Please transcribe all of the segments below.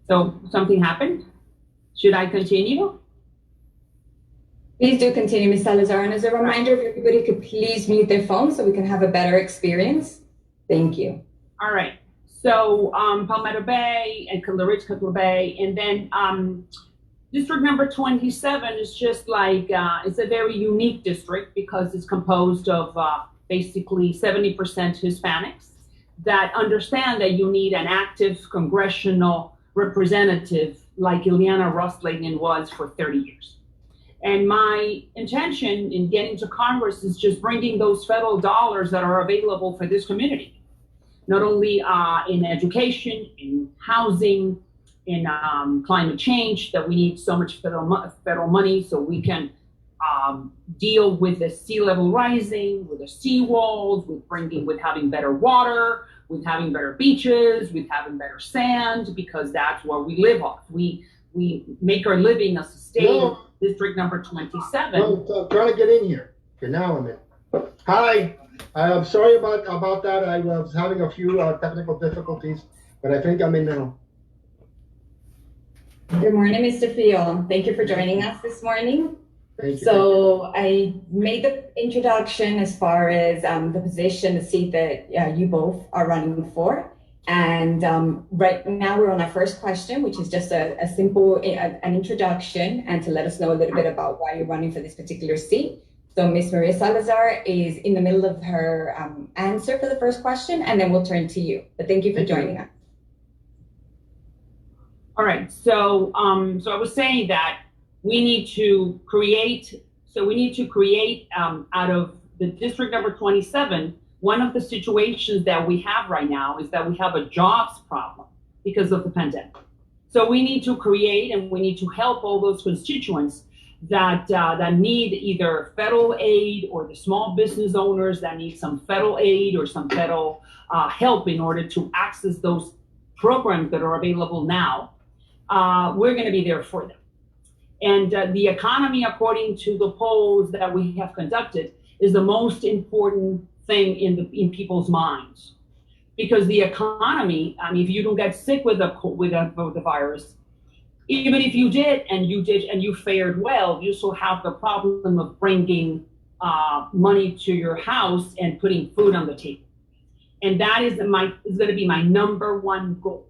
So something happened? Should I continue? Please do continue, Ms. Salazar. And as a reminder, if everybody could please mute their phones so we can have a better experience. Thank you. All right. So Palmetto Bay and Cutler Ridge, Cutler Bay, and then district number 27 is just like, it's a very unique district because it's composed of basically 70% Hispanics that understand that you need an active congressional representative like Ileana Ros-Lehtinen was for 30 years. And my intention in getting to Congress is just bringing those federal dollars that are available for this community, not only in education, in housing, in climate change, that we need so much federal money so we can deal with the sea level rising, with the seawalls, with having better water, with having better beaches, with having better sand, because that's what we live off. We make our living a sustained district number 27. I'm trying to get in here. Okay, now I'm in. Hi, I'm sorry about that. I was having a few technical difficulties, but I think I'm in now. Good morning, Mr. Fiol. Thank you for joining us this morning. Thank you. So I made the introduction as far as the position, the seat that you both are running for. And right now we're on our first question, which is just a simple an introduction and to let us know a little bit about why you're running for this particular seat. So Ms. Maria Salazar is in the middle of her answer for the first question, and then we'll turn to you. But thank you for joining us. All right, so I was saying that we need to create out of the district number 27. One of the situations that we have right now is that we have a jobs problem because of the pandemic. So we need to create and we need to help all those constituents that need either federal aid, or the small business owners that need some federal aid or some federal help in order to access those programs that are available now. We're going to be there for them. And the economy, according to the polls that we have conducted, is the most important thing in people's minds, because the economy, I mean, if you don't get sick with the virus, even if you did and you fared well, you still have the problem of bringing money to your house and putting food on the table. And that is going to be my number one goal,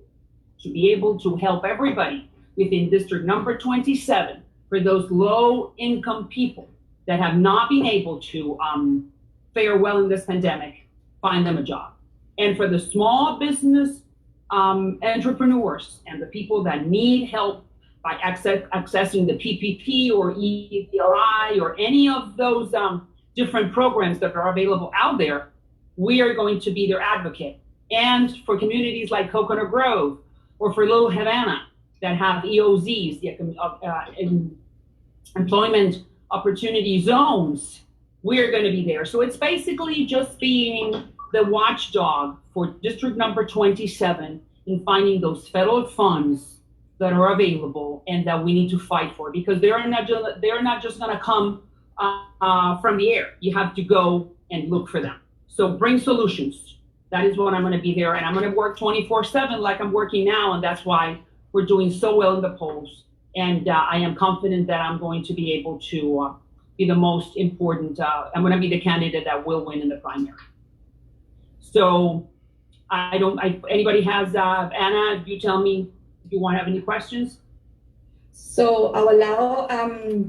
to be able to help everybody within district number 27, for those low income people that have not been able to fare well in this pandemic, find them a job. And for the small business entrepreneurs and the people that need help by accessing the PPP or EDLI or any of those different programs that are available out there, we are going to be their advocate. And for communities like Coconut Grove or for Little Havana that have EOZs, the employment opportunity zones, we're going to be there. So it's basically just being the watchdog for district number 27 in finding those federal funds that are available and that we need to fight for, because they're not just going to come from the air. You have to go and look for them. So bring solutions. That is what I'm going to be there, and I'm going to work 24/7 like I'm working now, and that's why we're doing so well in the polls. And I am confident that I'm going to be able to be the most important. I'm going to be the candidate that will win in the primary. So anybody has, Anna, you tell me if you want to have any questions. So I'll allow,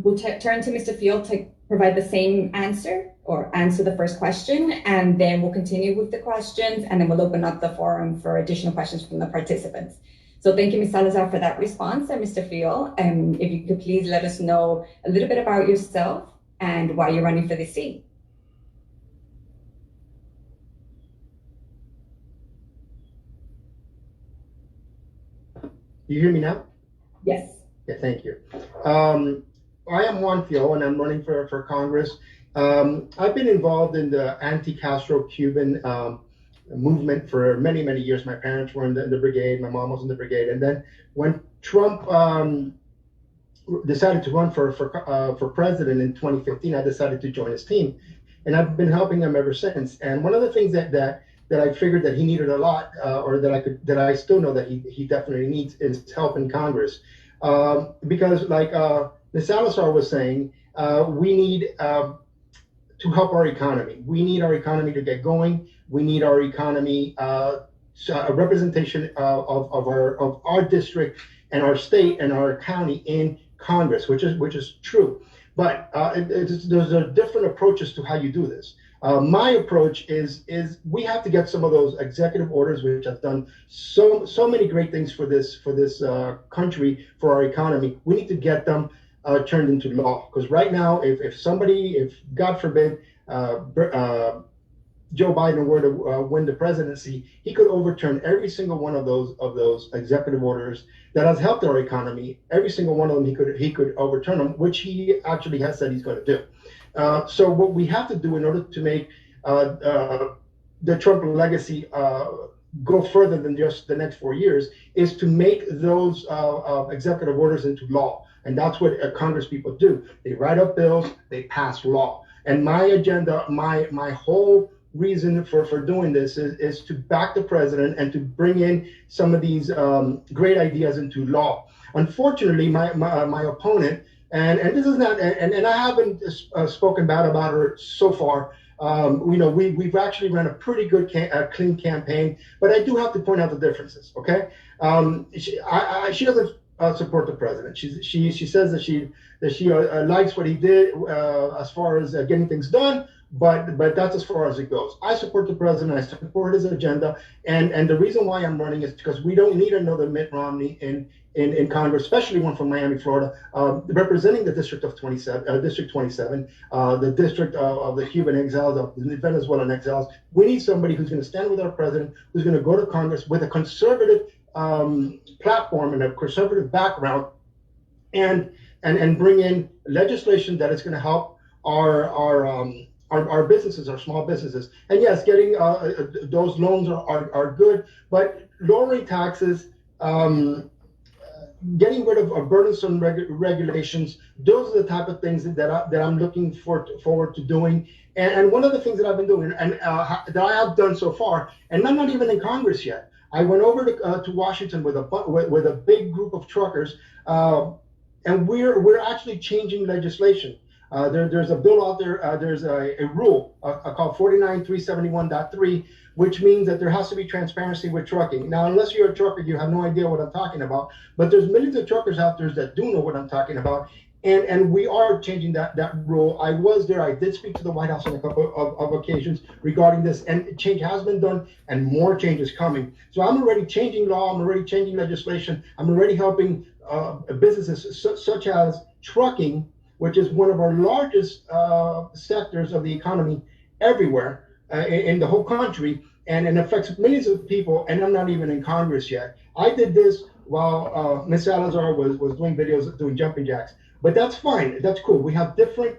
we'll turn to Mr. Fiol to provide the same answer or answer the first question, and then we'll continue with the questions, and then we'll open up the forum for additional questions from the participants. So thank you, Ms. Salazar, for that response. And Mr. Fiol, if you could please let us know a little bit about yourself and why you're running for this seat. You hear me now? Yes. Yeah, thank you. I am Juan Fiol, and I'm running for Congress. I've been involved in the anti-Castro Cuban movement for many, many years. My parents were in the brigade. My mom was in the brigade. And then when Trump decided to run for president in 2015, I decided to join his team. And I've been helping him ever since. And one of the things that that I figured that he needed a lot, or that I still know that he definitely needs, is help in Congress. Because like Ms. Salazar was saying, we need to help our economy. We need our economy to get going. We need our economy, a representation of our district and our state and our county in Congress, which is true. But there's different approaches to how you do this. My approach is we have to get some of those executive orders, which have done so many great things for this country, for our economy. We need to get them turned into law. Because right now, if God forbid Joe Biden were to win the presidency, he could overturn every single one of those executive orders that has helped our economy. Every single one of them, he could overturn them, which he actually has said he's going to do. So what we have to do in order to make the Trump legacy go further than just the next 4 years is to make those executive orders into law. And that's what Congress people do. They write up bills, they pass law. And my agenda, my whole reason for doing this is to back the president and to bring in some of these great ideas into law. Unfortunately, my opponent, and this is not, and I haven't spoken bad about her so far. We've actually run a pretty good clean campaign, but I do have to point out the differences. Okay, she doesn't support the president. She says that she likes what he did as far as getting things done, but that's as far as it goes. I support the president. I support his agenda, and the reason why I'm running is because we don't need another Mitt Romney in Congress, especially one from Miami, Florida, representing the District 27, the district of the Cuban exiles, of the Venezuelan exiles. We need somebody who's going to stand with our president, who's going to go to Congress with a conservative platform and a conservative background, and bring in legislation that is going to help our businesses, our small businesses. And yes, getting those loans are good, but lowering taxes, getting rid of burdensome regulations, those are the type of things that I'm looking forward to doing. And one of the things that I've been doing, and that I have done so far, and I'm not even in Congress yet. I went over to Washington with a big group of truckers, and we're actually changing legislation. There's a bill out there. There's a rule called 49371.3, which means that there has to be transparency with trucking. Now, unless you're a trucker, you have no idea what I'm talking about. But there's millions of truckers out there that do know what I'm talking about, and we are changing that rule. I was there. I did speak to the White House on a couple of occasions regarding this, and change has been done, and more change is coming. So I'm already changing law. I'm already changing legislation. I'm already helping businesses such as trucking, which is one of our largest sectors of the economy everywhere in the whole country, and it affects millions of people, and I'm not even in Congress yet. I did this while Ms. Salazar was doing videos doing jumping jacks, but that's fine. That's cool. We have different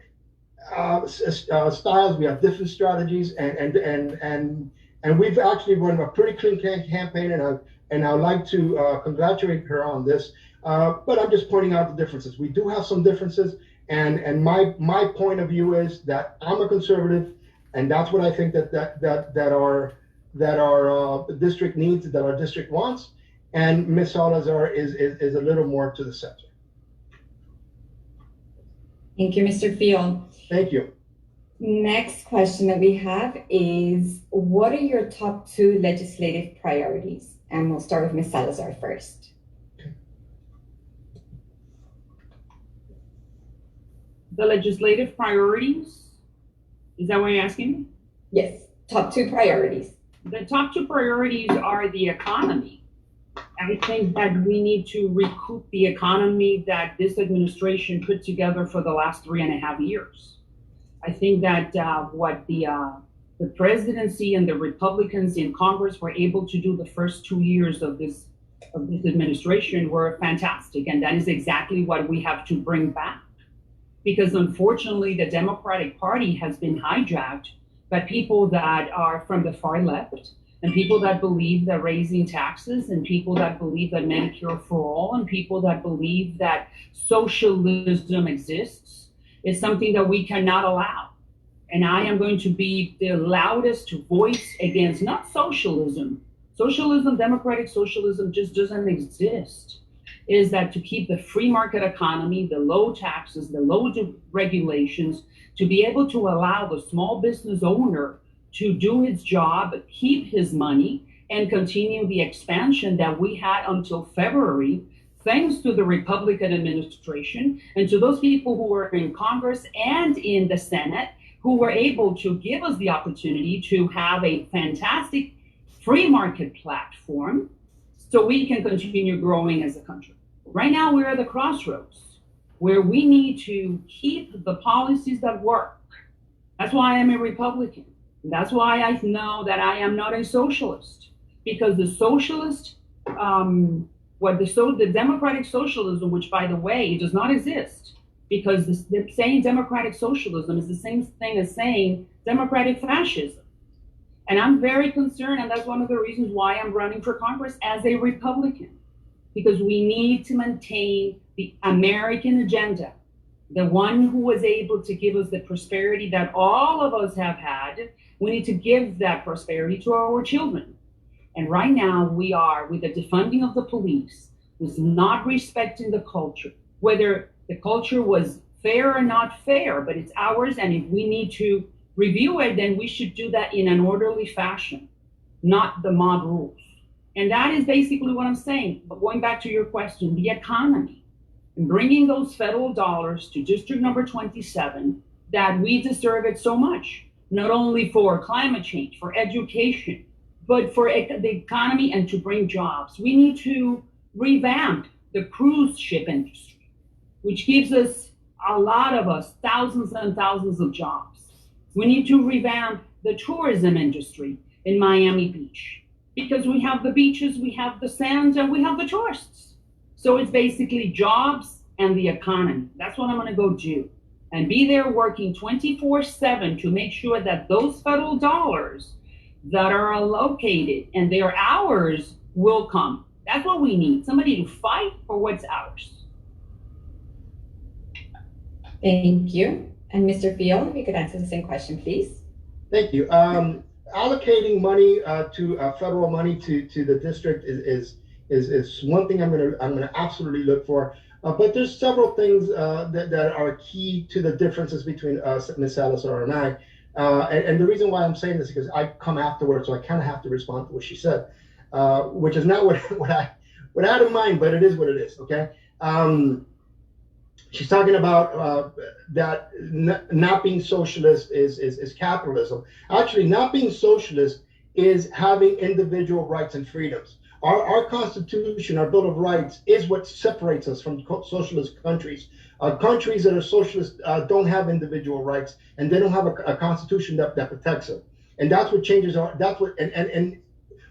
styles. We have different strategies, and we've actually run a pretty clean campaign, and I'd like to congratulate her on this. But I'm just pointing out the differences. We do have some differences. And my point of view is that I'm a conservative, and that's what I think that our district needs, that our district wants, and Ms. Salazar is a little more to the center. Thank you, Mr. Fiol. Thank you. Next question that we have is, what are your top 2 legislative priorities? And we'll start with Ms. Salazar first. The legislative priorities? Is that what you're asking? Yes, top 2 priorities. The top 2 priorities are the economy. I think that we need to recoup the economy that this administration put together for the last 3.5 years. I think that what the presidency and the Republicans in Congress were able to do the first 2 years of this administration were fantastic, and that is exactly what we have to bring back. Because unfortunately, the Democratic Party has been hijacked by people that are from the far left, and people that believe that raising taxes, and people that believe that Medicare for all, and people that believe that socialism exists is something that we cannot allow. And I am going to be the loudest voice against not socialism. Socialism, democratic socialism just doesn't exist. Is that to keep the free market economy, the low taxes, the low regulations, to be able to allow the small business owner to do his job, keep his money, and continue the expansion that we had until February, thanks to the Republican administration and to those people who were in Congress and in the Senate who were able to give us the opportunity to have a fantastic free market platform so we can continue growing as a country. Right now, we're at the crossroads where we need to keep the policies that work. That's why I'm a Republican. That's why I know that I am not a socialist, because the socialist, the democratic socialism, which by the way, does not exist, because the saying democratic socialism is the same thing as saying democratic fascism. And I'm very concerned, and that's one of the reasons why I'm running for Congress as a Republican, because we need to maintain the American agenda, the one who was able to give us the prosperity that all of us have had. We need to give that prosperity to our children. And right now we are with the defunding of the police, with not respecting the culture, whether the culture was fair or not fair, but it's ours. And if we need to review it, then we should do that in an orderly fashion, not the mob rules. And that is basically what I'm saying. But going back to your question, the economy, and bringing those federal dollars to District Number 27, that we deserve it so much, not only for climate change, for education, but for the economy and to bring jobs. We need to revamp the cruise ship industry, which gives us, a lot of us, thousands and thousands of jobs. We need to revamp the tourism industry in Miami Beach, because we have the beaches, we have the sand, and we have the tourists. So it's basically jobs and the economy. That's what I'm gonna go do. And be there working 24/7 to make sure that those federal dollars that are allocated and they're ours will come. That's what we need, somebody to fight for what's ours. Thank you. And Mr. Fiol, if you could answer the same question, please. Thank you. Allocating money federal money to the district is one thing I'm gonna absolutely look for. But there's several things that are key to the differences between Ms. Salazar and I. And the reason why I'm saying this is because I come afterwards, so I kind of have to respond to what she said, which is not what I had in mind, but it is what it is. Okay. She's talking about that not being socialist is capitalism. Actually, not being socialist is having individual rights and freedoms. Our Constitution, our Bill of Rights, is what separates us from socialist countries. Countries that are socialist don't have individual rights, and they don't have a constitution that protects them. And that's what changes and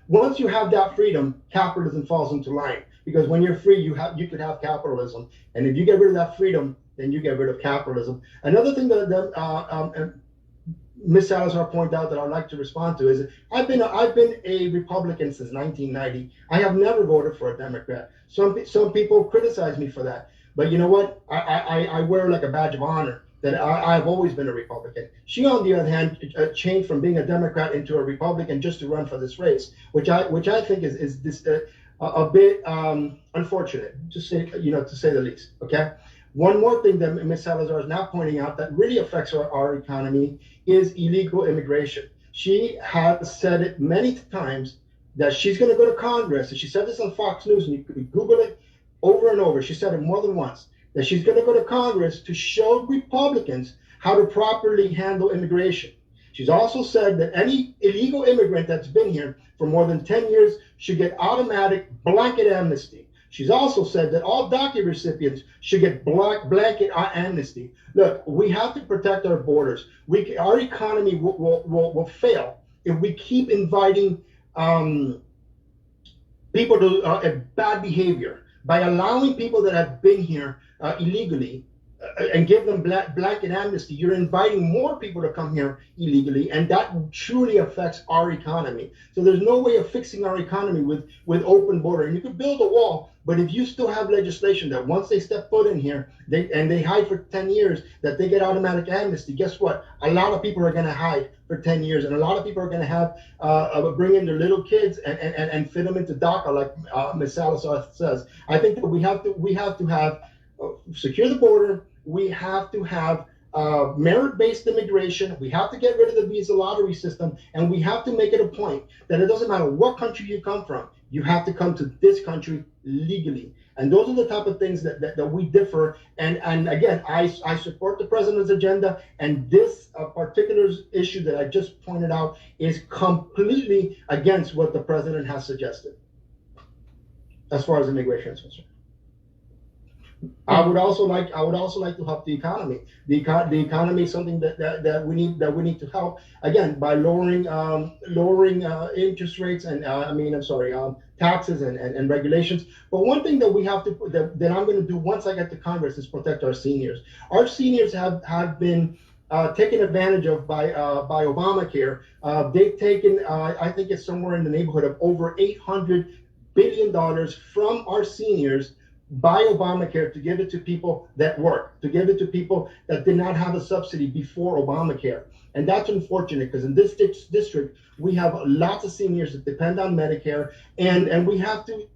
once you have that freedom, capitalism falls into line. Because when you're free, you could have capitalism, and if you get rid of that freedom, then you get rid of capitalism. Another thing that Ms. Salazar pointed out that I'd like to respond to is I've been a Republican since 1990. I have never voted for a Democrat. Some people criticize me for that, but you know what? I wear like a badge of honor that I've always been a Republican. She, on the other hand, changed from being a Democrat into a Republican just to run for this race, which I think is this. A bit unfortunate, to say the least. Okay. One more thing that Ms. Salazar is now pointing out that really affects our economy is illegal immigration. She has said it many times that she's going to go to Congress, and she said this on Fox News, and you could Google it over and over. She said it more than once, that she's going to go to Congress to show Republicans how to properly handle immigration. She's also said that any illegal immigrant that's been here for more than 10 years should get automatic blanket amnesty. She's also said that all DACA recipients should get blanket amnesty. Look, we have to protect our borders. Our economy will fail if we keep inviting people to bad behavior. By allowing people that have been here illegally and give them blanket amnesty, you're inviting more people to come here illegally, and that truly affects our economy. So there's no way of fixing our economy with open border. And you could build a wall, But if you still have legislation that once they step foot in here, they hide for 10 years, that they get automatic amnesty, guess what? A lot of people are going to hide for 10 years, and a lot of people are going to have bring in their little kids and fit them into DACA, like Ms. Salazar says. I think that we have to have secure the border. We have to have merit-based immigration. We have to get rid of the visa lottery system, and we have to make it a point that it doesn't matter what country you come from, you have to come to this country legally. And those are the type of things that we differ. And again, I support the president's agenda, and this particular issue that I just pointed out is completely against what the president has suggested as far as immigration is concerned. I would also like to help the economy. The economy is something that we need to help, again, by lowering interest rates and taxes and regulations. But one thing that we have to that I'm going to do once I get to Congress is protect our seniors. Our seniors have been taken advantage of by Obamacare. They've taken I think it's somewhere in the neighborhood of over $800 billion from our seniors by Obamacare to give it to people that work, to give it to people that did not have a subsidy before Obamacare. And that's unfortunate, because in this district, we have lots of seniors that depend on Medicare, and we have to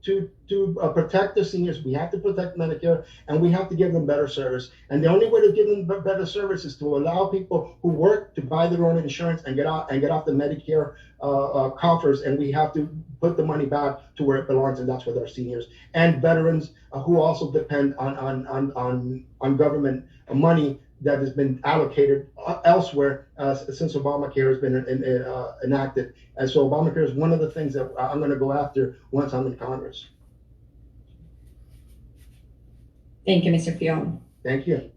protect the seniors. We have to protect Medicare, and we have to give them better service. And the only way to give them better service is to allow people who work to buy their own insurance and get off the Medicare coffers. And we have to put the money back to where it belongs, and that's with our seniors and veterans who also depend on government money that has been allocated elsewhere since Obamacare has been enacted. And so Obamacare is one of the things that I'm going to go after once I'm in Congress. Thank you, Mr. Fiol. Thank you.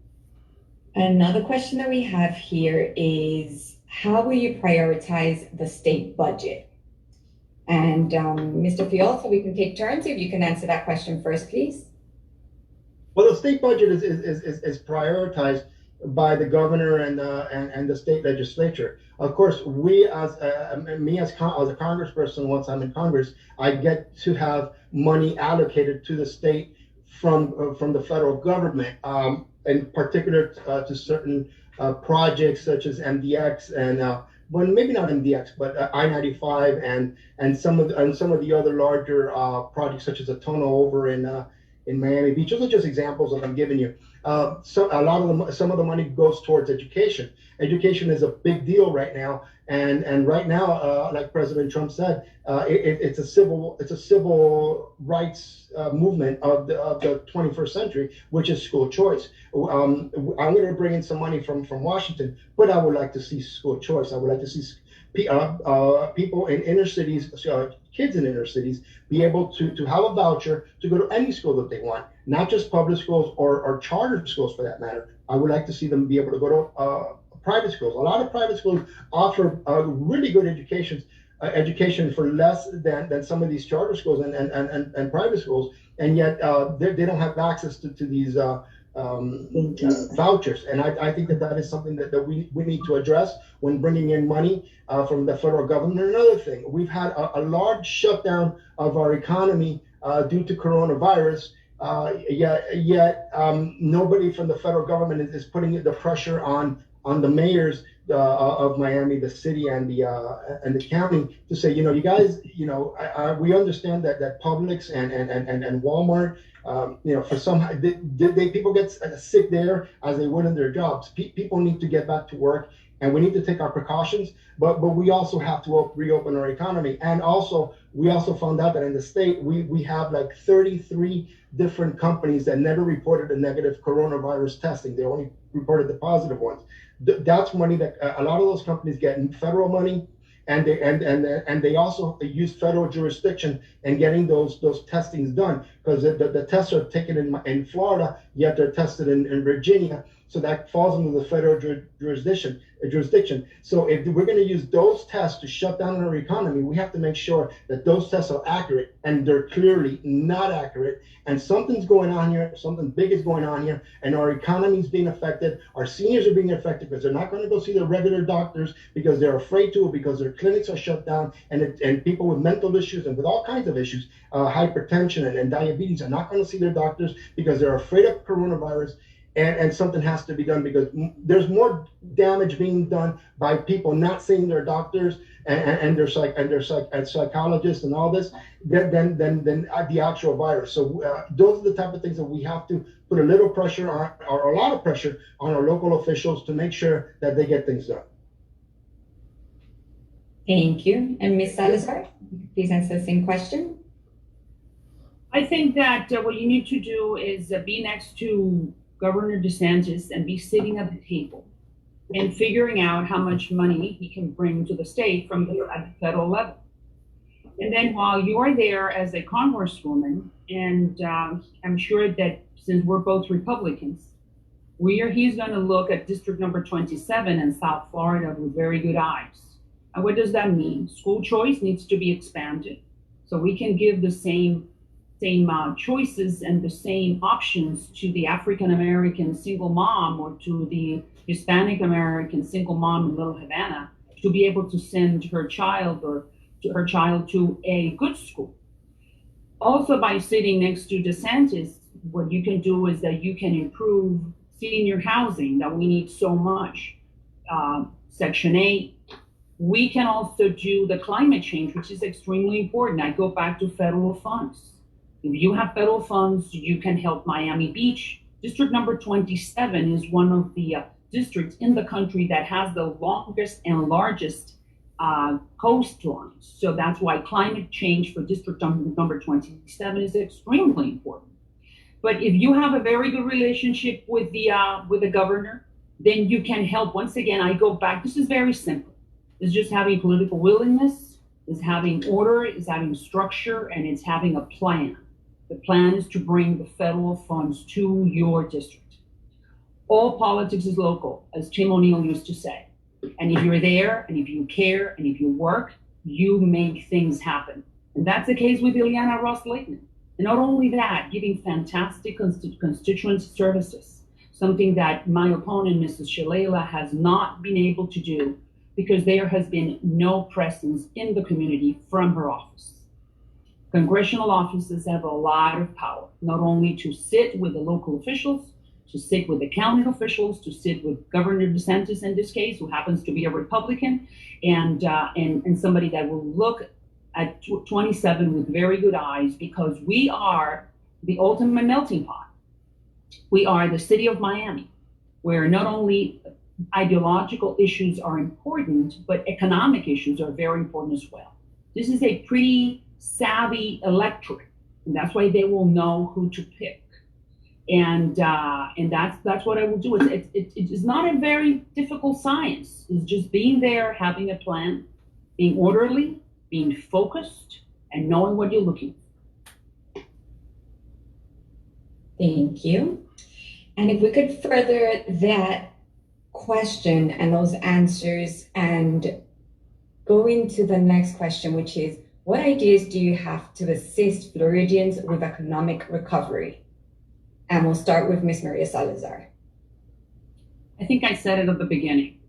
Another question that we have here is, how will you prioritize the state budget? And Mr. Fiol, so we can take turns, if you can answer that question first, please. Well, the state budget is prioritized by the governor and the state legislature. Of course, me as a congressperson, once I'm in Congress, I get to have money allocated to the state from the federal government, in particular to certain projects such as MDX and well, maybe not MDX, but I-95 and some of the other larger projects such as a tunnel over in Miami Beach. Those are just examples that I'm giving you. Some of the money goes towards education. Education is a big deal right now, and right now, like President Trump said, it's a civil rights movement of the 21st century, which is school choice. I'm going to bring in some money from Washington, but I would like to see school choice. I would like to see people in inner cities, kids in inner cities, be able to have a voucher to go to any school that they want, not just public schools or charter schools for that matter. I would like to see them be able to go to private schools. A lot of private schools offer really good education for less than some of these charter schools and private schools, and yet they don't have access to these vouchers. And I think that is something that we need to address when bringing in money from the federal government. Another thing, we've had a large shutdown of our economy due to coronavirus, yet nobody from the federal government is putting the pressure on the mayors of Miami, the city, and the county to say, you guys, we understand that Publix and Walmart, for some, people get sick there as they would in their jobs. People need to get back to work, and we need to take our precautions, but we also have to reopen our economy. And also, we also found out that in the state, we have like 33 different companies that never reported a negative coronavirus testing. They only reported the positive ones. That's money that a lot of those companies get in federal money, and they also use federal jurisdiction in getting those testings done, because the tests are taken in Florida, yet they're tested in Virginia. so that falls under the federal jurisdiction. So if we're going to use those tests to shut down our economy, we have to make sure that those tests are accurate, and they're clearly not accurate. And something's going on here, something big is going on here, and our economy is being affected. Our seniors are being affected because they're not going to go see their regular doctors because they're afraid to, because their clinics are shut down, and people with mental issues and with all kinds of issues, hypertension and diabetes, are not going to see their doctors because they're afraid of coronavirus. And something has to be done, because there's more damage being done by people not seeing their doctors and their psychologists and all this than the actual virus. So those are the type of things that we have to put a little pressure on, or a lot of pressure on our local officials to make sure that they get things done. Thank you. And Ms. Salazar, please answer the same question. I think that what you need to do is be next to Governor DeSantis and be sitting at the table and figuring out how much money he can bring to the state from at the federal level. And then while you are there as a congresswoman, and I'm sure that since we're both Republicans, he's going to look at District Number 27 in South Florida with very good eyes. And what does that mean? School choice needs to be expanded so we can give the same choices and the same options to the African American single mom or to the Hispanic American single mom in Little Havana to be able to send her child to a good school. Also, by sitting next to DeSantis, what you can do is that you can improve senior housing that we need so much. Section 8. We can also do the climate change, which is extremely important. I go back to federal funds. If you have federal funds, you can help Miami Beach. District number 27 is one of the districts in the country that has the longest and largest coastlines. So that's why climate change for district number 27 is extremely important. But if you have a very good relationship with the governor, then you can help. Once again, I go back. This is very simple. It's just having political willingness, it's having order, it's having structure, and it's having a plan. The plan is to bring the federal funds to your district. All politics is local, as Tim O'Neill used to say. And if you're there, and if you care, and if you work, you make things happen. And that's the case with Ileana Ross-Layton. And not only that, giving fantastic constituent services, something that my opponent, Mrs. Shalala, has not been able to do because there has been no presence in the community from her office. Congressional offices have a lot of power, not only to sit with the local officials, to sit with the county officials, to sit with Governor DeSantis in this case, who happens to be a Republican, and somebody that will look at 27 with very good eyes, because we are the ultimate melting pot. We are the city of Miami, where not only ideological issues are important, but economic issues are very important as well. This is a pretty savvy electorate, and that's why they will know who to pick. And that's what I will do. It is not a very difficult science. It's just being there, having a plan, being orderly, being focused, and knowing what you're looking for. Thank you. And if we could further that question and those answers and go into the next question, which is, what ideas do you have to assist Floridians with economic recovery? And we'll start with Ms. Maria Salazar. I think I said it at the beginning.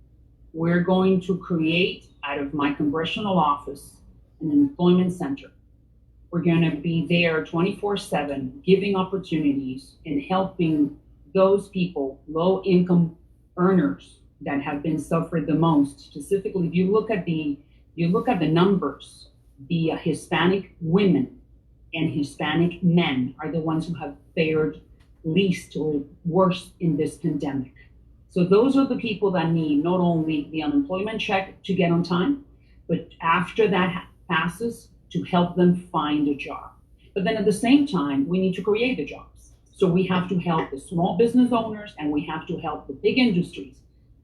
We're going to create out of my congressional office an employment center. We're going to be there 24/7, giving opportunities and helping those people, low income earners that have been suffered the most. Specifically, if you look at the numbers, the Hispanic women and Hispanic men are the ones who have fared least or worse in this pandemic. So those are the people that need not only the unemployment check to get on time, but after that passes, to help them find a job. But then at the same time, we need to create the jobs. So we have to help the small business owners, and we have to help the big industries,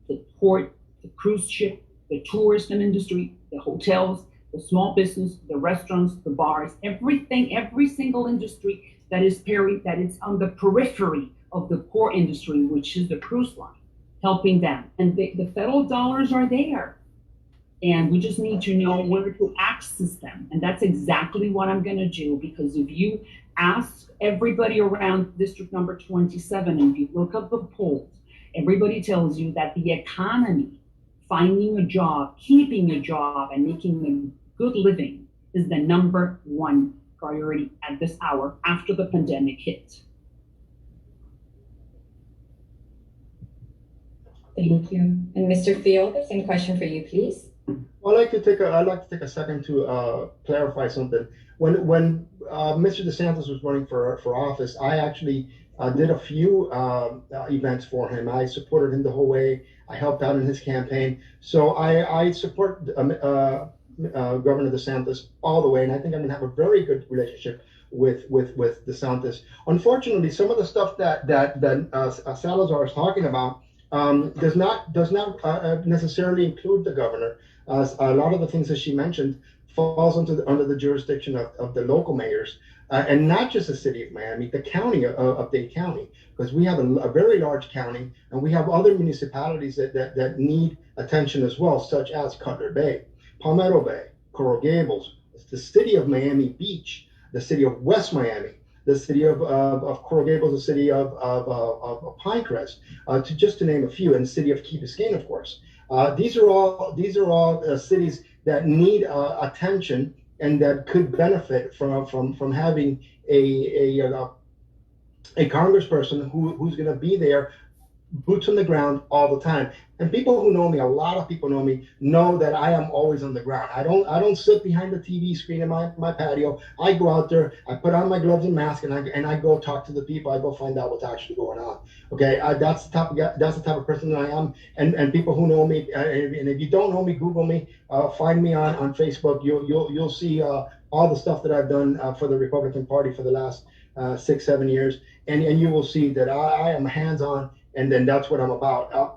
the port, the cruise ship, the tourism industry, the hotels, the small business, the restaurants, the bars, everything, every single industry that is on the periphery of the core industry, which is the cruise line, helping them. And the federal dollars are there. And we just need to know where to access them. And that's exactly what I'm going to do, because if you ask everybody around district number 27, and if you look up the polls, everybody tells you that the economy, finding a job, keeping a job, and making a good living is the number one priority at this hour after the pandemic hit. Thank you. And Mr. Fiol, the same question for you, please. Well, I'd like to take a second to clarify something. When Mr. DeSantis was running for office, I actually did a few events for him. I supported him the whole way. I helped out in his campaign. So I support Governor DeSantis all the way, and I think I'm going to have a very good relationship with DeSantis. Unfortunately, some of the stuff that Salazar is talking about does not necessarily include the governor. A lot of the things that she mentioned falls under the jurisdiction of the local mayors, and not just the city of Miami, the county of Dade County, because we have a very large county, and we have other municipalities that need attention as well, such as Cutler Bay, Palmetto Bay, Coral Gables, the city of Miami Beach, the city of West Miami, the city of Coral Gables, the city of Pinecrest, just to name a few, and the city of Key Biscayne, of course. These are all cities that need attention and that could benefit from having a congressperson who's going to be there, boots on the ground all the time. And people who know me, a lot of people know that I am always on the ground. I don't sit behind the TV screen in my patio. I go out there, I put on my gloves and mask, and I go talk to the people. I go find out what's actually going on. Okay, that's the type of person that I am. And people who know me, and if you don't know me, Google me, find me on Facebook. You'll see all the stuff that I've done for the Republican Party for the last 6-7 years, and you will see that I am hands-on, and then that's what I'm about.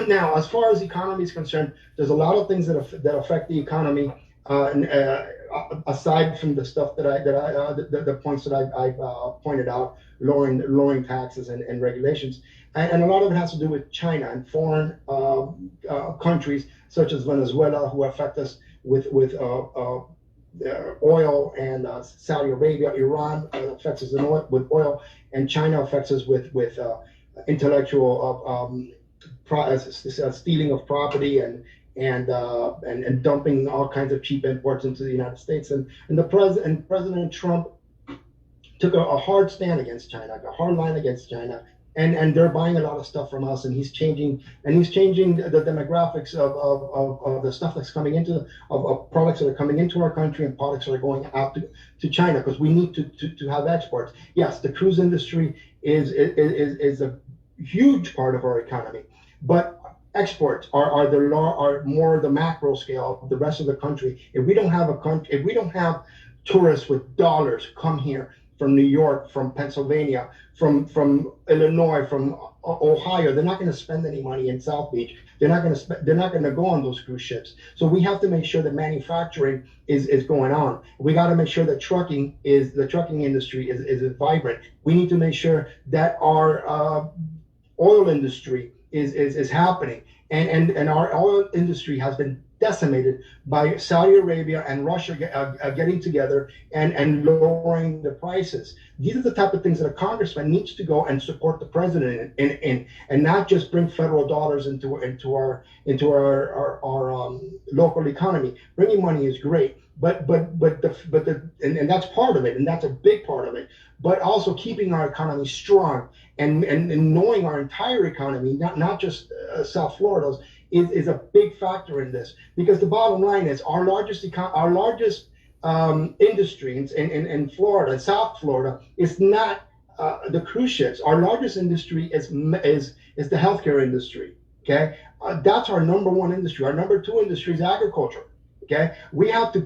Now, as far as the economy is concerned, there's a lot of things that affect the economy, aside from the stuff the points that I've pointed out, lowering taxes and regulations, and a lot of it has to do with China and foreign countries such as Venezuela, who affect us with oil, and Saudi Arabia, Iran affects us with oil, and China affects us with intellectual stealing of property and dumping all kinds of cheap imports into the United States. And President Trump took a hard stand against China, a hard line against China, and they're buying a lot of stuff from us, and he's changing the demographics of the stuff that's coming into of products that are coming into our country and products that are going out to China, because we need to have exports. Yes, the cruise industry is a huge part of our economy, but exports are more the macro scale of the rest of the country. If we don't have tourists with dollars come here from New York, from Pennsylvania, from Illinois, from Ohio, they're not going to spend any money in South Beach. They're not going to go on those cruise ships. So we have to make sure that manufacturing is going on. We got to make sure that the trucking industry is vibrant. We need to make sure that our oil industry is happening, and our oil industry has been decimated by Saudi Arabia and Russia getting together and lowering the prices. These are the type of things that a congressman needs to go and support the president in and not just bring federal dollars into our local economy. Bringing money is great, but that's part of it, and that's a big part of it. But also keeping our economy strong and knowing our entire economy, not just South Florida's, is a big factor in this, because the bottom line is our largest industry in Florida, South Florida, is not the cruise ships. Our largest industry is the healthcare industry. Okay, that's our number one industry. Our number two industry is agriculture. Okay, we have to.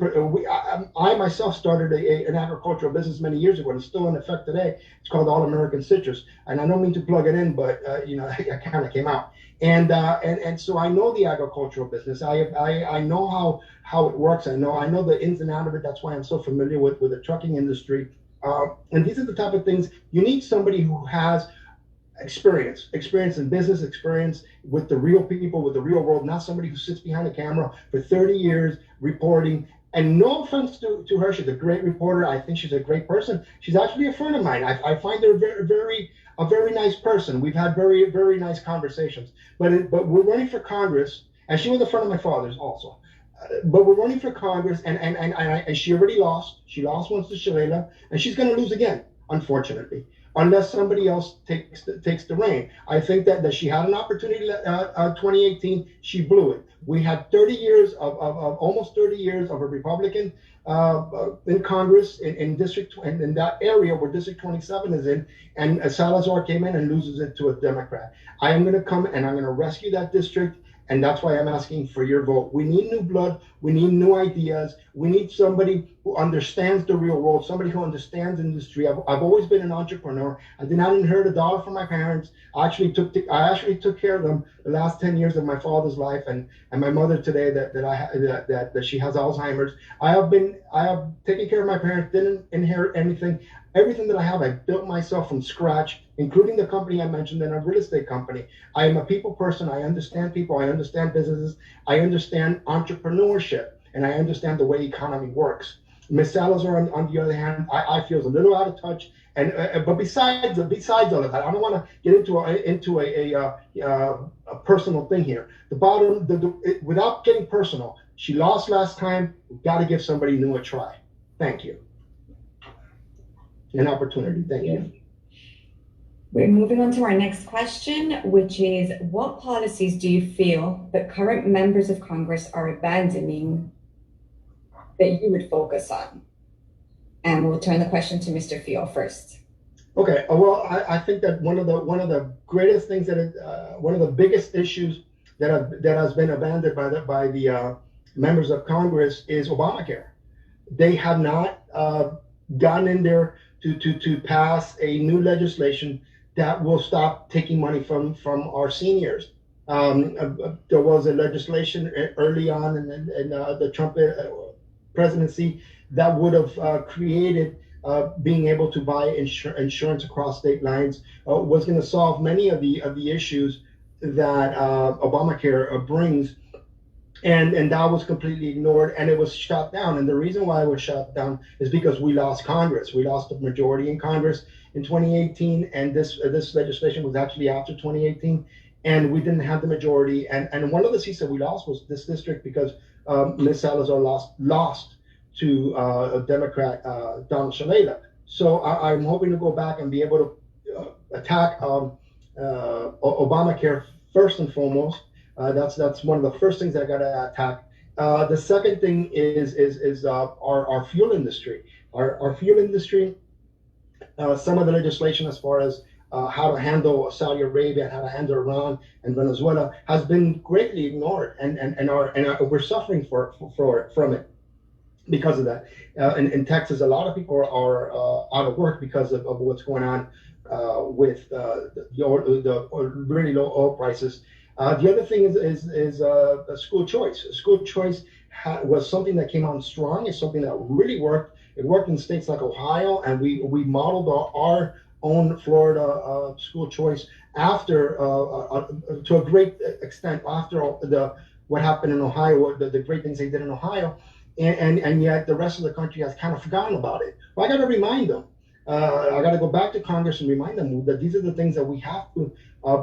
I myself started an agricultural business many years ago, and it's still in effect today. It's called All American Citrus, and I don't mean to plug it in, but it kind of came out. And so I know the agricultural business. I know how it works. I know the ins and outs of it. That's why I'm so familiar with the trucking industry. And these are the type of things you need. Somebody who has experience in business, experience with the real people, with the real world, not somebody who sits behind a camera for 30 years reporting. And no offense to her, she's a great reporter. I think she's a great person. She's actually a friend of mine. I find her a very nice person. We've had very nice conversations. But we're running for Congress, and she was a friend of my father's also. But we're running for Congress, and she already lost. She lost once to Shalala, and she's going to lose again, unfortunately, unless somebody else takes the reign. I think that she had an opportunity. 2018, she blew it. We had 30 years of almost 30 years of a Republican in Congress in district in that area where District 27 is in, and Salazar came in and loses it to a Democrat. I am going to come and I'm going to rescue that district. And that's why I'm asking for your vote. We need new blood. We need new ideas. We need somebody who understands the real world, somebody who understands industry. I've always been an entrepreneur. I did not inherit $1 from my parents. I actually took care of them the last 10 years of my father's life, and my mother today that she has Alzheimer's. I have taken care of my parents. Didn't inherit anything. Everything that I have, I built myself from scratch, including the company I mentioned and a real estate company. I am a people person. I understand people. I understand businesses. I understand entrepreneurship, and I understand the way economy works. Ms. Salazar, on the other hand, I feel is a little out of touch. And but besides all of that, I don't want to get into a personal thing here. Without getting personal, she lost last time. We've got to give somebody new a try. Thank you. An opportunity. Thank you. We're moving on to our next question, which is, what policies do you feel that current members of Congress are abandoning that you would focus on? And we'll turn the question to Mr. Fiol first. Okay. Well, I think that one of the greatest things one of the biggest issues that has been abandoned by the members of Congress is Obamacare. They have not gotten in there to pass a new legislation that will stop taking money from our seniors. There was a legislation early on in the Trump presidency that would have created being able to buy insurance across state lines, was going to solve many of the issues that Obamacare brings. And that was completely ignored, and it was shut down. And the reason why it was shut down is because we lost Congress. We lost the majority in Congress in 2018, and this legislation was actually after 2018, and we didn't have the majority. And one of the seats that we lost was this district because Ms. Salazar lost to a Democrat, Donald Shalala. So I'm hoping to go back and be able to attack Obamacare first and foremost. That's one of the first things I got to attack. The second thing is our fuel industry. Our fuel industry. Some of the legislation as far as how to handle Saudi Arabia and how to handle Iran and Venezuela has been greatly ignored, and we're suffering from it because of that. In Texas, a lot of people are out of work because of what's going on with the really low oil prices. The other thing is school choice. School choice was something that came on strong. It's something that really worked. It worked in states like Ohio, and we modeled our own Florida school choice after, to a great extent, after what happened in Ohio, the great things they did in Ohio, and yet the rest of the country has kind of forgotten about it. Well, I got to remind them. I got to go back to Congress and remind them that these are the things that we have to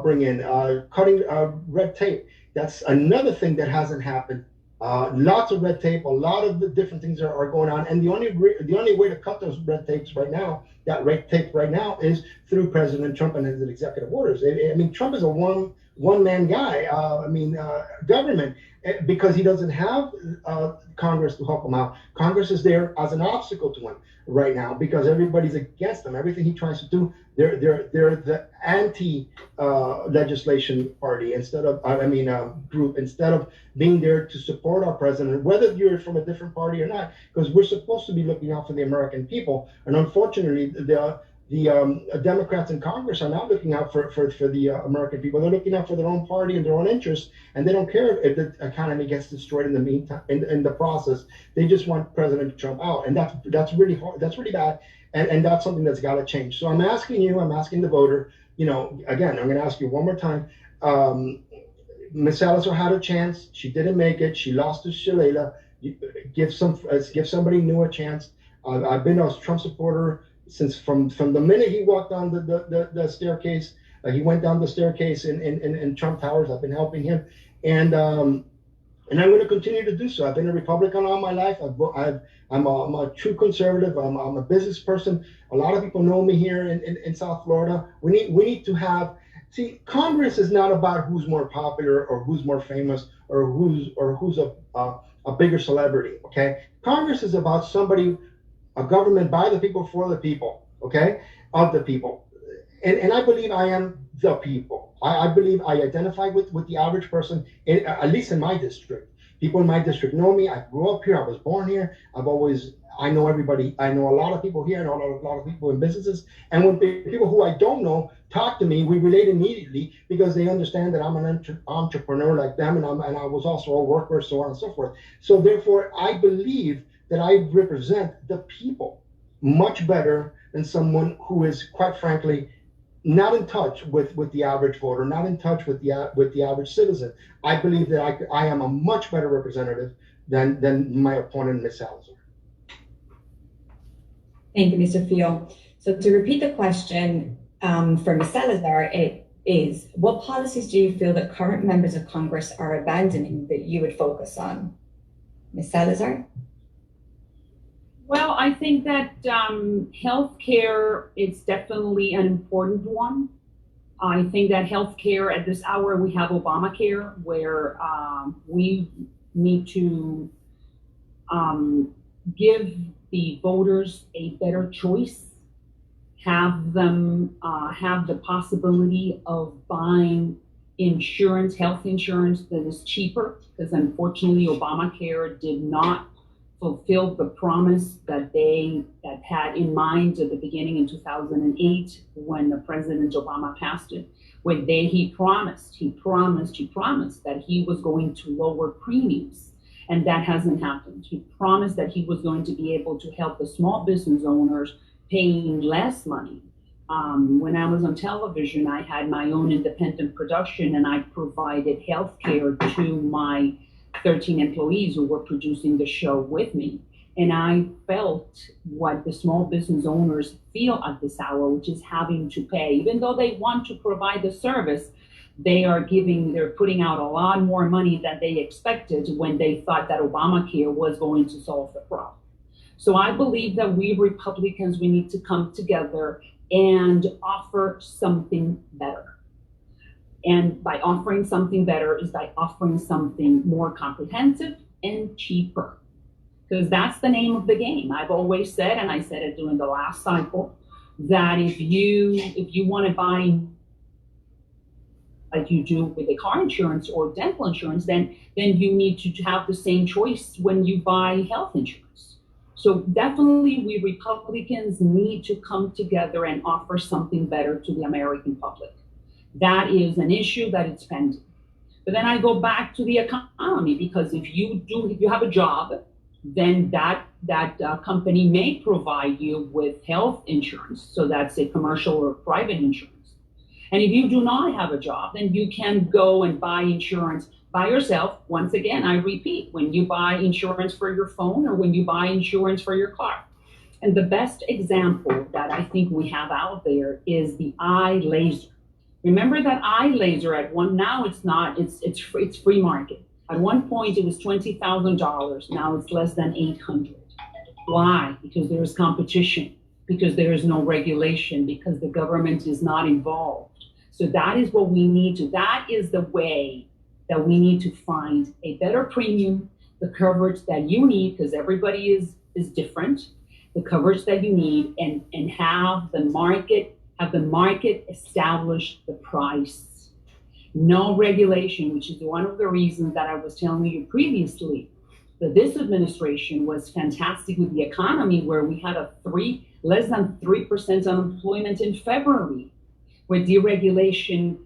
bring in. Cutting red tape. That's another thing that hasn't happened. Lots of red tape. A lot of the different things are going on, and the only way to cut those red tapes right now, is through President Trump and his executive orders. I mean, Trump is a one-man guy. Government, because he doesn't have Congress to help him out. Congress is there as an obstacle to him right now because everybody's against him. Everything he tries to do, they're the anti legislation party group, instead of being there to support our president, whether you're from a different party or not, because we're supposed to be looking out for the American people. And unfortunately, the Democrats in Congress are not looking out for the American people. They're looking out for their own party and their own interests, and they don't care if the economy gets destroyed in the meantime. In the process, they just want President Trump out, and that's really hard. That's really bad, and that's something that's got to change. So I'm asking the voter again, I'm going to ask you one more time. Ms. Salazar had a chance. She didn't make it. She lost to Shalala. Give somebody new a chance. I've been a Trump supporter since from the minute he walked down the staircase. He went down the staircase in Trump Towers. I've been helping him, and I'm going to continue to do so. I've been a Republican all my life. I'm a true conservative. I'm a business person. A lot of people know me here in South Florida. We need to have. See, Congress is not about who's more popular or who's more famous or who's a bigger celebrity. Okay, Congress is about a government by the people for the people. Okay, of the people, and I believe I am the people. I believe I identify with the average person, at least in my district. People in my district know me. I grew up here. I was born here. I know everybody. I know a lot of people here. I know a lot of people in businesses. And when people who I don't know talk to me, we relate immediately because they understand that I'm an entrepreneur like them, and I was also a worker, so on and so forth. So therefore, I believe that I represent the people much better than someone who is, quite frankly, not in touch with the average voter, not in touch with the average citizen. I believe that I am a much better representative than my opponent, Ms. Salazar. Thank you, Mr. Fiol. So to repeat the question for Ms. Salazar, it is, what policies do you feel that current members of Congress are abandoning that you would focus on? Ms. Salazar? Well, I think that healthcare is definitely an important one. I think that healthcare at this hour, we have Obamacare, where we need to give the voters a better choice, have them have the possibility of buying insurance, health insurance that is cheaper, because unfortunately Obamacare did not fulfill the promise that they had in mind at the beginning in 2008 when the President Obama passed it, where he promised that he was going to lower premiums. And that hasn't happened. He promised that he was going to be able to help the small business owners paying less money. When I was on television, I had my own independent production, and I provided health care to my 13 employees who were producing the show with me. And I felt what the small business owners feel at this hour, which is having to pay, even though they want to provide the service, they're putting out a lot more money than they expected when they thought that Obamacare was going to solve the problem. So I believe that we Republicans, we need to come together and offer something better. And by offering something better is by offering something more comprehensive and cheaper, because that's the name of the game. I've always said, and I said it during the last cycle, that if you want to buy like you do with a car insurance or dental insurance, then you need to have the same choice when you buy health insurance. So definitely we Republicans need to come together and offer something better to the American public. That is an issue that it's pending. But then I go back to the economy, because if you have a job, then that company may provide you with health insurance. So that's a commercial or private insurance. And if you do not have a job, then you can go and buy insurance by yourself. Once again, I repeat, when you buy insurance for your phone or when you buy insurance for your car. And the best example that I think we have out there is the eye laser. Remember that eye laser now it's not, it's free market. At one point it was $20,000. Now it's less than $800. Why? Because there is competition, because there is no regulation, because the government is not involved. So that is what we need to, that is the way that we need to find a better premium, the coverage that you need, because everybody is different, the coverage that you need, and have the market establish the price. No regulation, which is one of the reasons that I was telling you previously, that this administration was fantastic with the economy, where we had less than 3% unemployment in February, where deregulation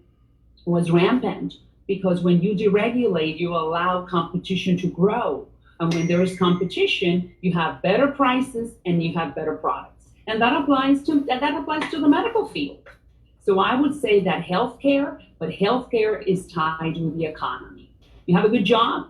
was rampant, because when you deregulate, you allow competition to grow. And when there is competition, you have better prices and you have better products. And that applies to the medical field. So I would say that healthcare, but healthcare is tied to the economy. You have a good job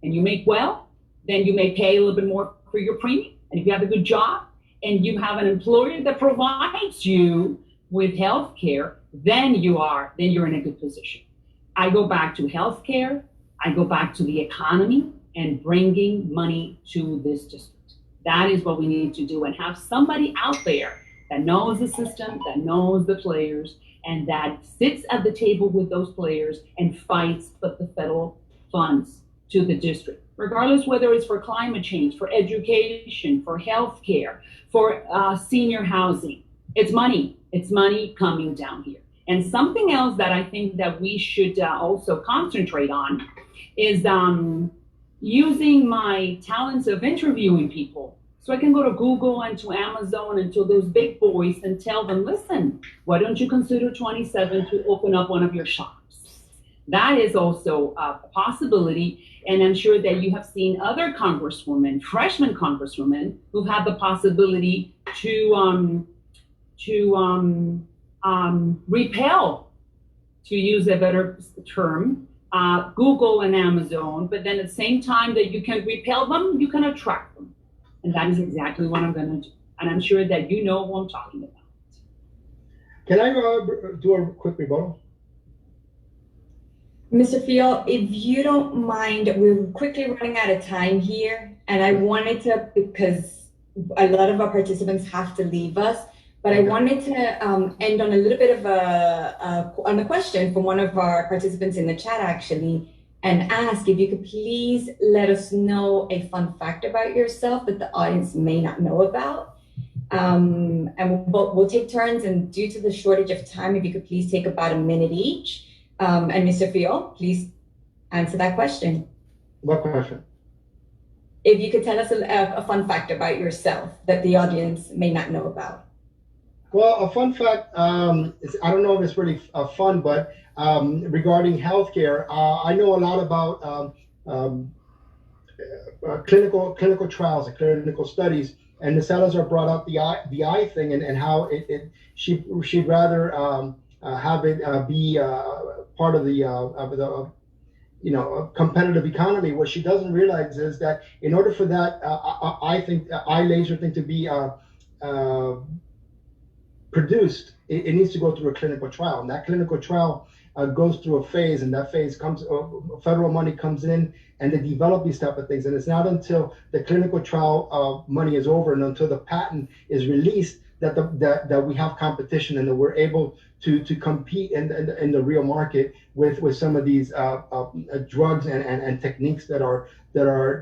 and you make well, then you may pay a little bit more for your premium. And if you have a good job and you have an employer that provides you with healthcare, then you're in a good position. I go back to healthcare, I go back to the economy and bringing money to this district. That is what we need to do, and have somebody out there that knows the system, that knows the players, and that sits at the table with those players and fights for the federal funds to the district, regardless whether it's for climate change, for education, for healthcare, for senior housing. It's money coming down here. And something else that I think that we should also concentrate on is using my talents of interviewing people. So I can go to Google and to Amazon and to those big boys and tell them, listen, why don't you consider 27 to open up one of your shops? That is also a possibility. And I'm sure that you have seen other congresswomen, freshman congresswomen, who've had the possibility to repel, to use a better term, Google and Amazon, but then at the same time that you can repel them, you can attract them. And that is exactly what I'm going to do. And I'm sure that you know who I'm talking about. Can I do a quick rebuttal? Mr. Fiol, if you don't mind, we're quickly running out of time here. And I wanted to, because a lot of our participants have to leave us, but I wanted to end on a little bit of on a question from one of our participants in the chat, actually, and ask if you could please let us know a fun fact about yourself that the audience may not know about. And we'll take turns, and due to the shortage of time, if you could please take about a minute each. And Mr. Fiol, please answer that question. What question? If you could tell us a fun fact about yourself that the audience may not know about. Well, a fun fact, is, I don't know if it's really fun, but regarding healthcare, I know a lot about clinical trials and clinical studies. And the Salazar brought up the eye thing and how she'd rather have it be part of the competitive economy. What she doesn't realize is that in order for that, I think eye laser thing to be produced, it needs to go through a clinical trial, and that clinical trial goes through a phase, and that phase comes, federal money comes in, and they develop these type of things. And it's not until the clinical trial money is over and until the patent is released that we have competition and that we're able to compete in the real market with some of these drugs and techniques that are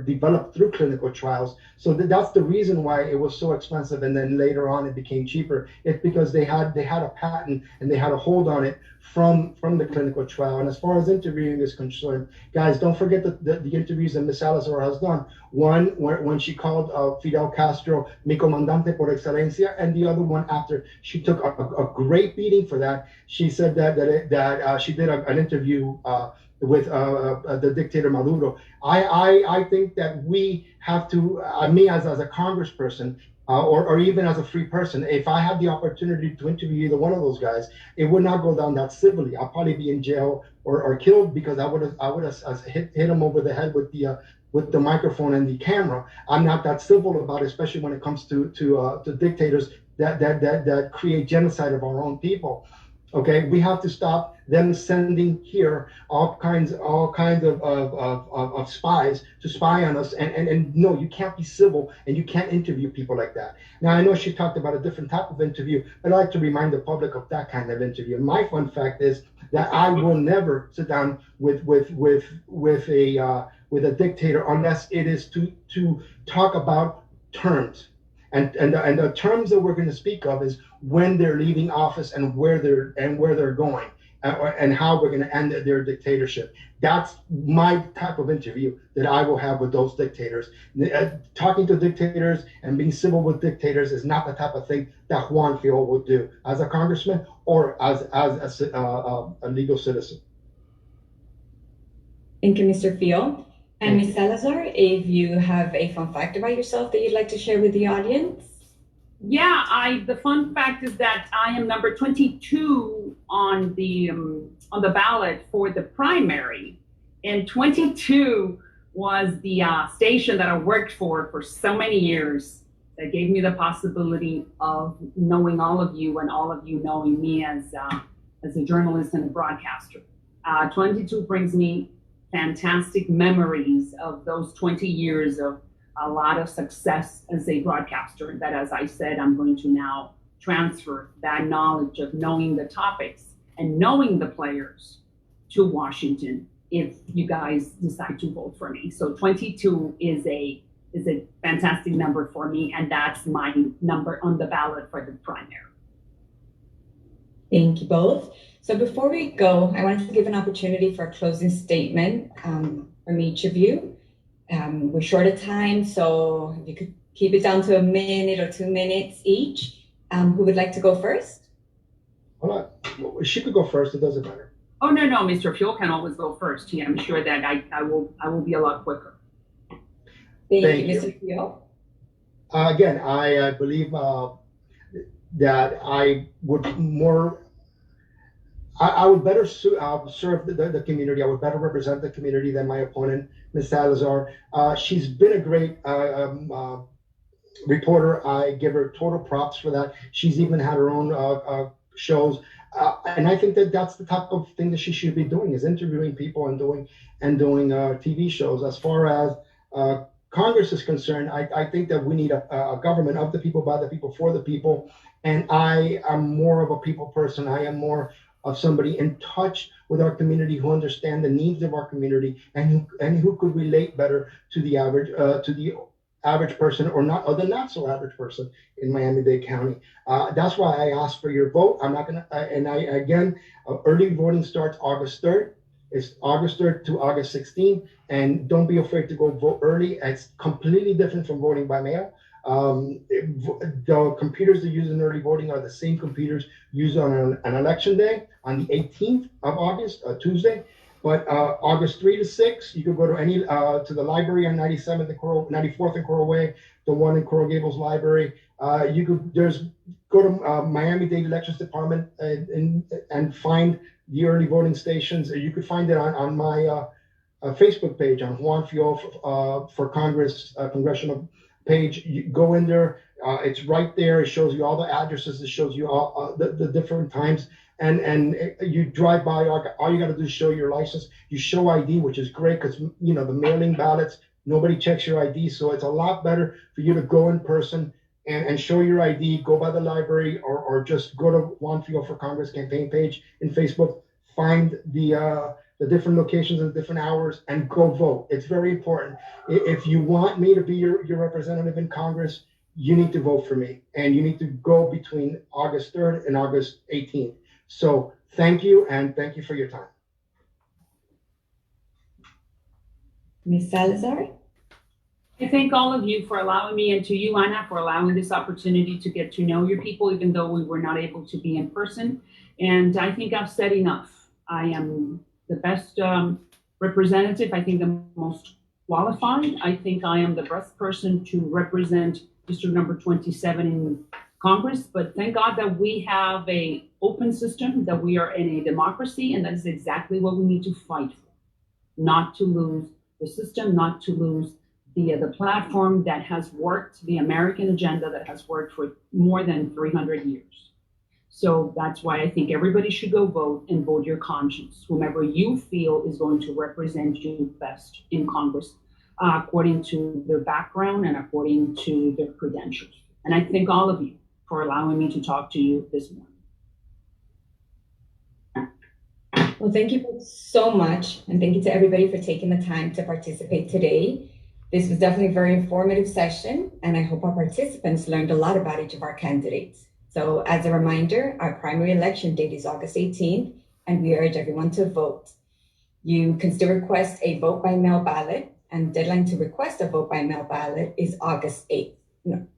developed through clinical trials. So that's the reason why it was so expensive, and then later on it became cheaper. It's because they had a patent and they had a hold on it from the clinical trial. And as far as interviewing is concerned, guys, don't forget the interviews that Ms. Salazar has done. One when she called Fidel Castro mi comandante por excelencia, and the other one after she took a great beating for that. She said that she did an interview with the dictator Maduro. I think that we have to, me as a congressperson, or even as a free person, if I had the opportunity to interview either one of those guys, it would not go down that civilly. I'll probably be in jail or killed because I would have hit him over the head with the microphone and the camera. I'm not that civil about it, especially when it comes to dictators that create genocide of our own people. Okay, we have to stop them sending here all kinds of spies to spy on us. And no, you can't be civil and you can't interview people like that. Now, I know she talked about a different type of interview, but I'd like to remind the public of that kind of interview. And my fun fact is that I will never sit down with a dictator unless it is to talk about terms. And the terms that we're going to speak of is when they're leaving office and where they're going, and how we're going to end their dictatorship. That's my type of interview that I will have with those dictators. Talking to dictators and being civil with dictators is not the type of thing that Juan Fiol would do as a congressman or as a legal citizen. Thank you, Mr. Fiol. And Ms. Salazar, if you have a fun fact about yourself that you'd like to share with the audience. Yeah, the fun fact is that I am number 22 on the ballot for the primary, and 22 was the station that I worked for so many years that gave me the possibility of knowing all of you and all of you knowing me as a journalist and a broadcaster. 22 brings me fantastic memories of those 20 years of a lot of success as a broadcaster that, as I said, I'm going to now transfer that knowledge of knowing the topics and knowing the players to Washington if you guys decide to vote for me. So 22 is a fantastic number for me, and that's my number on the ballot for the primary. Thank you both. So before we go, I wanted to give an opportunity for a closing statement from each of you. We're short of time, so if you could keep it down to a minute or 2 minutes each. Who would like to go first? Hold on. She could go first. It doesn't matter. Oh, no, Mr. Fiol can always go first. I'm sure that I will be a lot quicker. Thank you, Mr. Fiol. Again, I believe that I would I would better serve the community. I would better represent the community than my opponent, Ms. Salazar. She's been a great reporter. I give her total props for that. She's even had her own shows. And I think that that's the type of thing that she should be doing, is interviewing people and doing TV shows. As far as Congress is concerned, I think that we need a government of the people, by the people, for the people. And I am more of a people person. I am more of somebody in touch with our community, who understand the needs of our community, and who could relate better to the average person, or the not so average person in Miami-Dade County. That's why I asked for your vote. I'm not gonna, early voting starts August 3rd. It's August 3rd to August 16th, and don't be afraid to go vote early. It's completely different from voting by mail. The computers that use in early voting are the same computers used on an election day on the 18th of August, Tuesday. But August 3 to 6, you could go to to the library on 94th and Coral Way, the one in Coral Gables Library. You could go to Miami-Dade Elections Department and find the early voting stations. You could find it on my Facebook page, on Juan Fiol for Congress Congressional page. You go in there, it's right there. It shows you all the addresses. It shows you all the different times. And you drive by, all you got to do is show your license. You show ID, which is great, because the mailing ballots, nobody checks your ID. So it's a lot better for you to go in person and show your ID, go by the library, or just go to Juan Fiol for Congress campaign page in Facebook, find the different locations and different hours, and go vote. It's very important. If you want me to be your representative in Congress, you need to vote for me, and you need to go between August 3rd and August 18th. So thank you, and thank you for your time. Ms. Salazar? I thank all of you for allowing me, and to you, Ana, for allowing this opportunity to get to know your people, even though we were not able to be in person. And I think I've said enough. I am the best representative. I think the most qualified. I think I am the best person to represent district number 27 in Congress. But thank God that we have an open system, that we are in a democracy, and that is exactly what we need to fight for. Not to lose the system, not to lose the platform that has worked, the American agenda that has worked for more than 300 years. So that's why I think everybody should go vote, and vote your conscience, whomever you feel is going to represent you best in Congress, according to their background and according to their credentials. And I thank all of you for allowing me to talk to you this morning. Well, thank you so much, and thank you to everybody for taking the time to participate today. This was definitely a very informative session, and I hope our participants learned a lot about each of our candidates. So as a reminder, our primary election date is August 18th, and we urge everyone to vote. You can still request a vote by mail ballot, and the deadline to request a vote by mail ballot is August 8th.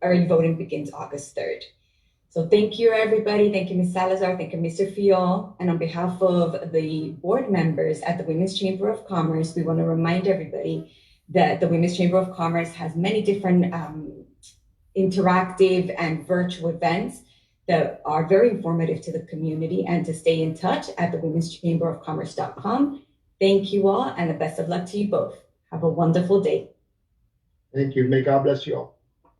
Early voting begins August 3rd. So thank you, everybody. Thank you, Ms. Salazar. Thank you, Mr. Fiol. And on behalf of the board members at the Women's Chamber of Commerce, we want to remind everybody that the Women's Chamber of Commerce has many different interactive and virtual events that are very informative to the community, and to stay in touch at the Women's Chamber of Commerce.com. Thank you all, and the best of luck to you both. Have a wonderful day. Thank you. May God bless you all.